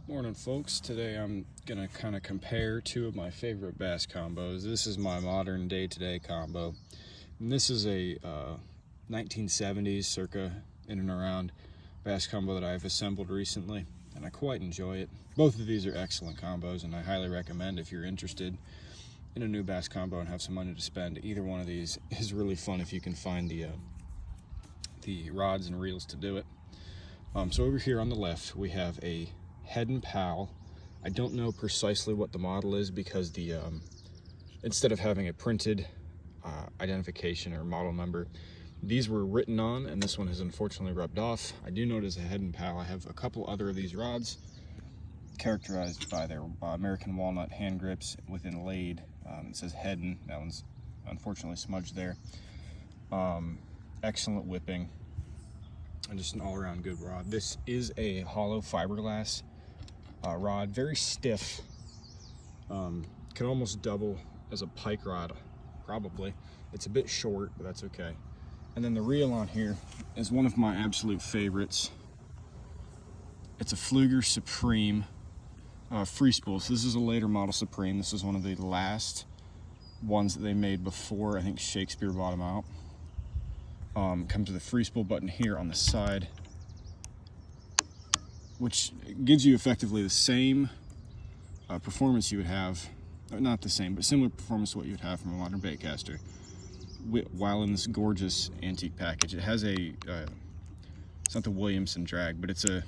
Morning folks. Today I'm gonna kind of compare two of my favorite bass combos. This is my modern day-to-day combo, and this is a 1970s circa in and around bass combo that I've assembled recently, and I quite enjoy it. Both of these are excellent combos, and I highly recommend if you're interested in a new bass combo and have some money to spend. Either one of these is really fun if you can find the rods and reels to do it. So over here on the left we have a Heddon Pal. I don't know precisely what the model is because the instead of having a printed identification or model number, these were written on, and this one has unfortunately rubbed off. I do know it is a Heddon Pal. I have a couple other of these rods characterized by their American walnut hand grips with inlaid. It says Heddon. That one's unfortunately smudged there. Excellent whipping and just an all-around good rod. This is a hollow fiberglass rod, very stiff, can almost double as a pike rod, probably. It's a bit short, but that's okay. And then the reel on here is one of my absolute favorites. It's a Pflueger Supreme Freespool. So this is a later model Supreme. This is one of the last ones that they made before, I think, Shakespeare bought them out. Comes with a Freespool button here on the side, which gives you effectively the same performance you would have, not the same, but similar performance to what you would have from a modern baitcaster, while in this gorgeous antique package. It has a, it's not the Williamson drag, but it's an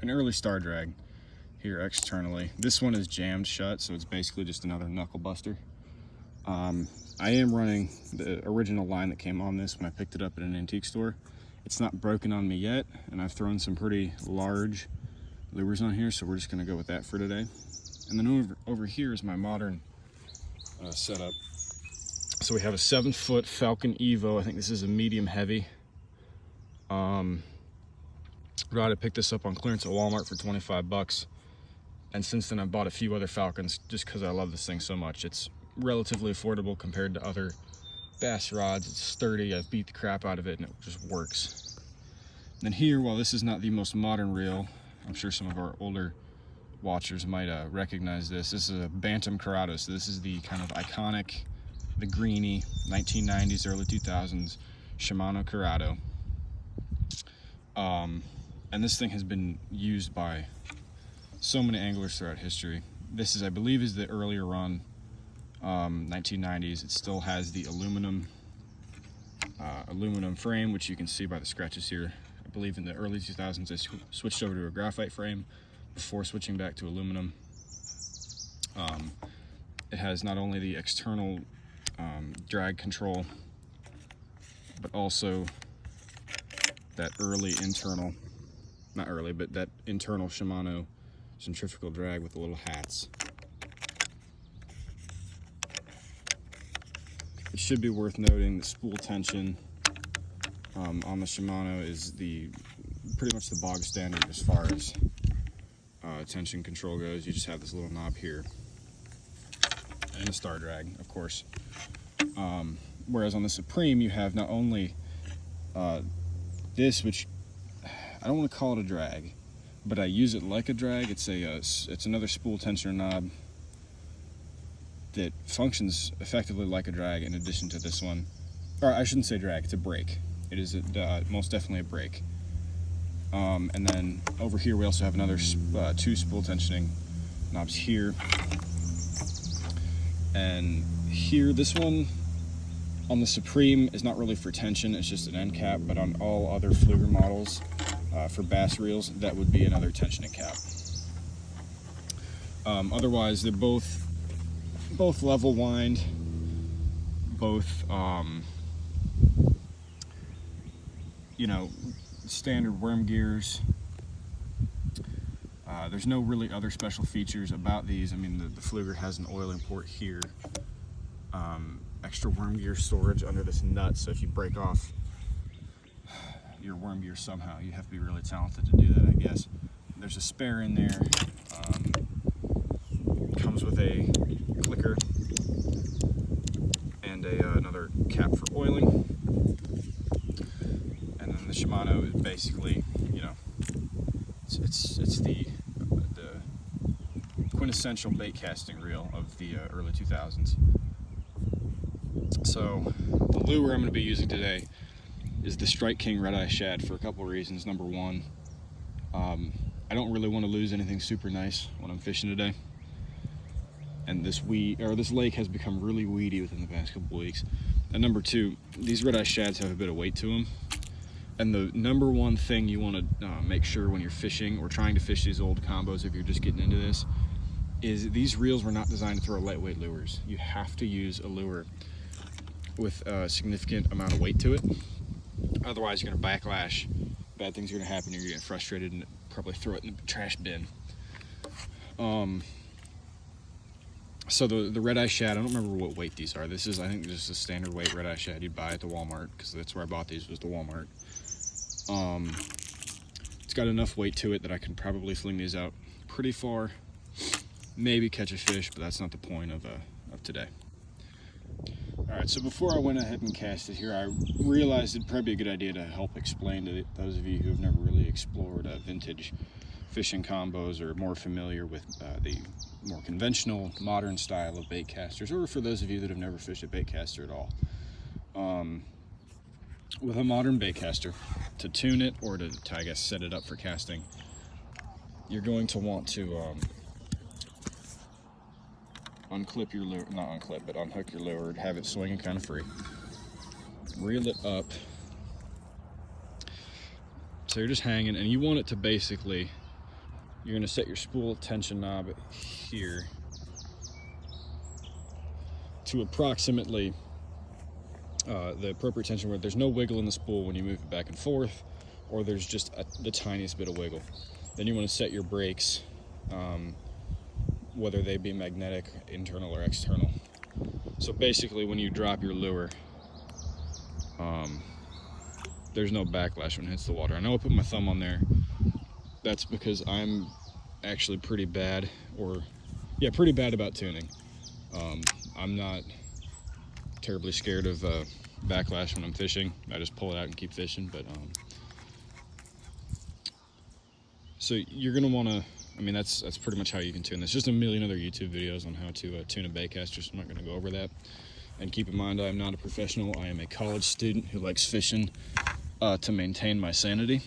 early star drag here externally. This one is jammed shut, so it's basically just another knuckle buster. I am running the original line that came on this when I picked it up at an antique store. It's not broken on me yet, and I've thrown some pretty large lures on here, so we're just gonna go with that for today. And then over here is my modern setup. So we have a 7-foot Falcon EVO. I think this is a medium heavy. Rod, I picked this up on clearance at Walmart for 25 bucks. And since then I've bought a few other Falcons just because I love this thing so much. It's relatively affordable compared to other bass rods. It's sturdy. I've beat the crap out of it and it just works. And then here, while this is not the most modern reel, I'm sure some of our older watchers might recognize this. This is a Bantam Curado. So this is the kind of iconic, the greeny 1990s, early 2000s Shimano Curado. And this thing has been used by so many anglers throughout history. This is, I believe, is the earlier run 1990s. It still has the aluminum frame, which you can see by the scratches here. I believe in the early 2000s they switched over to a graphite frame before switching back to aluminum. It has not only the external drag control, but also that that internal Shimano centrifugal drag with the little hats. It should be worth noting the spool tension on the Shimano is pretty much the bog standard as far as tension control goes. You just have this little knob here and a star drag, of course. Whereas on the Supreme you have not only this, which I don't want to call it a drag, but I use it like a drag. It's another spool tensioner knob that functions effectively like a drag in addition to this one. Or I shouldn't say drag, it's a brake. It is most definitely a brake. And then over here we also have another two spool tensioning knobs here. And here, this one on the Supreme is not really for tension, it's just an end cap, but on all other Pflueger models for bass reels, that would be another tensioning cap. Otherwise, they're both level wind, both standard worm gears. There's no really other special features about these. I mean, the Pflueger has an oiling port here, extra worm gear storage under this nut, so if you break off your worm gear somehow, you have to be really talented to do that, I guess. There's a spare in there. Comes with a clicker and another cap for oiling. And then the Shimano is basically, It's the quintessential bait casting reel of the early 2000s. So the lure I'm going to be using today is the Strike King Red Eye Shad for a couple of reasons. Number one, I don't really want to lose anything super nice when I'm fishing today. And this lake has become really weedy within the past couple weeks. And number two, these red eye shads have a bit of weight to them. And the number one thing you want to make sure when you're fishing or trying to fish these old combos, if you're just getting into this, is these reels were not designed to throw lightweight lures. You have to use a lure with a significant amount of weight to it. Otherwise, you're going to backlash. Bad things are going to happen. You're going to get frustrated and probably throw it in the trash bin. So the red eye shad, I don't remember what weight these are. This is, I think, just a standard weight red eye shad you'd buy at the Walmart, because that's where I bought these, was the Walmart. It's got enough weight to it that I can probably fling these out pretty far, maybe catch a fish, but that's not the point of today. All right, so before I went ahead and cast it here, I realized it'd probably be a good idea to help explain to those of you who have never really explored vintage fishing combos or more familiar with the more conventional modern style of bait casters, or for those of you that have never fished a bait caster at all. With a modern bait caster, to tune it or to I guess set it up for casting, you're going to want to unclip your lure, not unclip, but unhook your lure and have it swinging kind of free. Reel it up so you're just hanging, and you want it to basically, you're going to set your spool tension knob here to approximately the appropriate tension where there's no wiggle in the spool when you move it back and forth, or there's just the tiniest bit of wiggle. Then you want to set your brakes, whether they be magnetic, internal, or external. So basically when you drop your lure, there's no backlash when it hits the water. I know I put my thumb on there. That's because I'm actually pretty bad about tuning. I'm not terribly scared of backlash when I'm fishing. I just pull it out and keep fishing. But so you're gonna want to, I mean, that's pretty much how you can tune this. Just a million other YouTube videos on how to tune a bait caster, so I'm not going to go over that. And keep in mind, I am not a professional. I am a college student who likes fishing to maintain my sanity.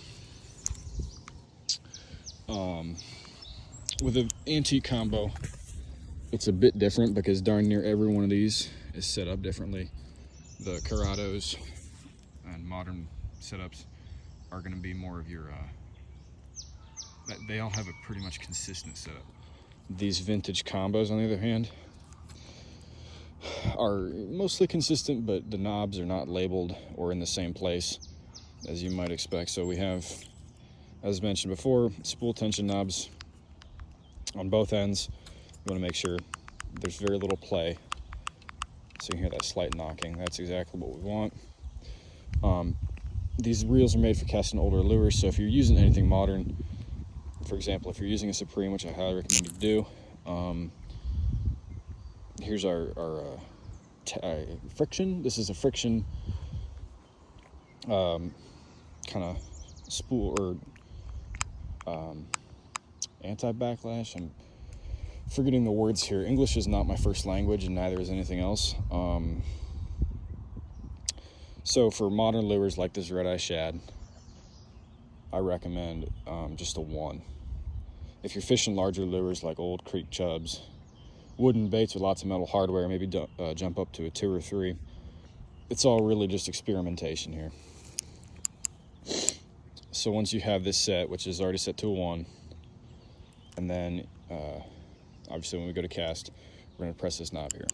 With an antique combo, it's a bit different because darn near every one of these is set up differently. The Curados and modern setups are going to be more of your they all have a pretty much consistent setup. These vintage combos, on the other hand, are mostly consistent, but the knobs are not labeled or in the same place as you might expect. So we have, as mentioned before, spool tension knobs on both ends. You want to make sure there's very little play, so you hear that slight knocking. That's exactly what we want. These reels are made for casting older lures, so if you're using anything modern, for example, if you're using a Supreme, which I highly recommend you do, here's our friction. This is a friction kind of spool or anti-backlash. I'm forgetting the words here. English is not my first language, and neither is anything else. So for modern lures like this red eye shad, I recommend just a 1. If you're fishing larger lures like old creek chubs, wooden baits with lots of metal hardware, maybe jump up to a 2 or 3. It's all really just experimentation here. So once you have this set, which is already set to a 1, and then obviously when we go to cast, we're going to press this knob here.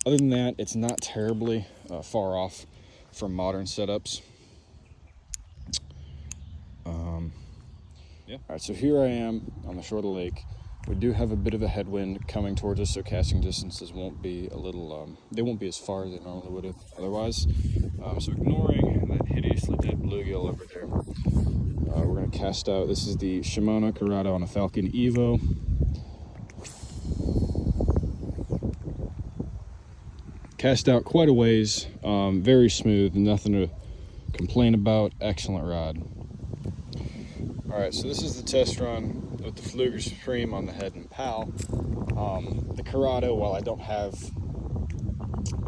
Other than that, it's not terribly far off from modern setups. Yeah. All right, so here I am on the shore of the lake. We do have a bit of a headwind coming towards us, so casting distances won't be they won't be as far as they normally would have otherwise. So ignoring that hideously dead bluegill over there, we're going to cast out. This is the Shimano Curado on a Falcon EVO. Cast out quite a ways, very smooth, nothing to complain about, excellent rod. All right, so this is the test run with the Pflueger Supreme on the Heddon Pal. The Curado, while I don't have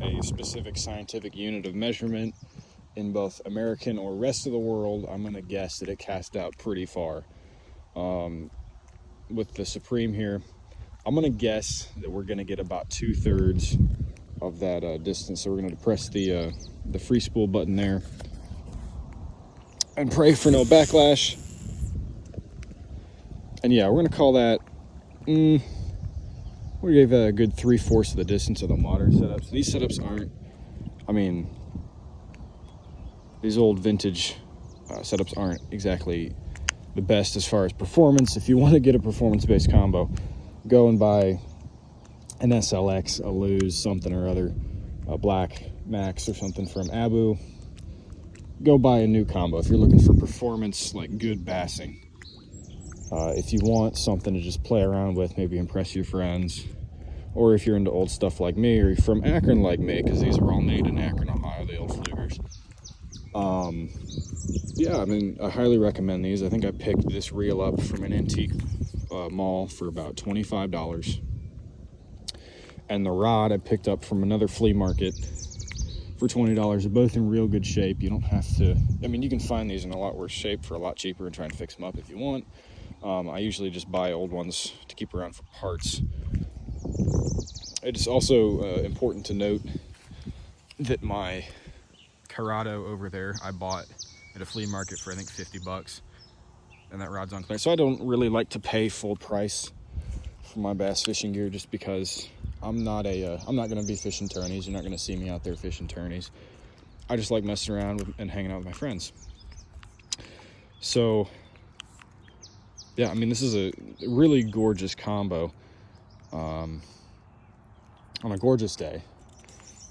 a specific scientific unit of measurement in both American or rest of the world, I'm gonna guess that it cast out pretty far. With the Supreme here, I'm gonna guess that we're gonna get about 2/3 of that distance. So we're gonna depress the Freespool button there and pray for no backlash. And yeah, we're gonna call that, we gave a good 3/4 of the distance of the modern setups. These setups aren't, I mean, these old vintage setups aren't exactly the best as far as performance. If you want to get a performance-based combo, go and buy an SLX, a Lose, something or other, a Black Max or something from Abu. Go buy a new combo if you're looking for performance, like good bassing. If you want something to just play around with, maybe impress your friends, or if you're into old stuff like me, or you're from Akron like me, because these are all made in Akron, Ohio, the old Pfluegers. Yeah, I mean, I highly recommend these. I think I picked this reel up from an antique mall for about $25. And the rod I picked up from another flea market for $20. They're both in real good shape. You don't have to, I mean, you can find these in a lot worse shape for a lot cheaper and try and fix them up if you want. I usually just buy old ones to keep around for parts. It's also important to note that my Curado over there I bought at a flea market for I think $50, and that rod's on clearance. So I don't really like to pay full price for my bass fishing gear, just because I'm not going to be fishing tourneys. You're not going to see me out there fishing tourneys. I just like messing around and hanging out with my friends. So yeah, I mean, this is a really gorgeous combo on a gorgeous day.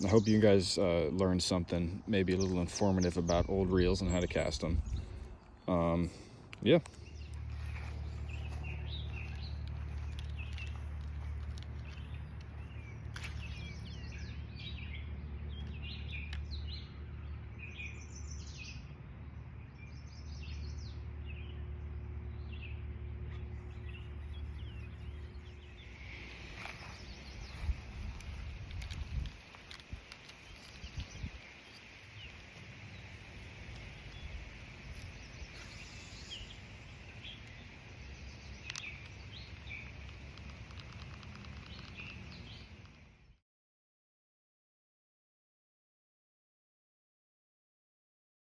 I hope you guys learned something, maybe a little informative about old reels and how to cast them. Yeah.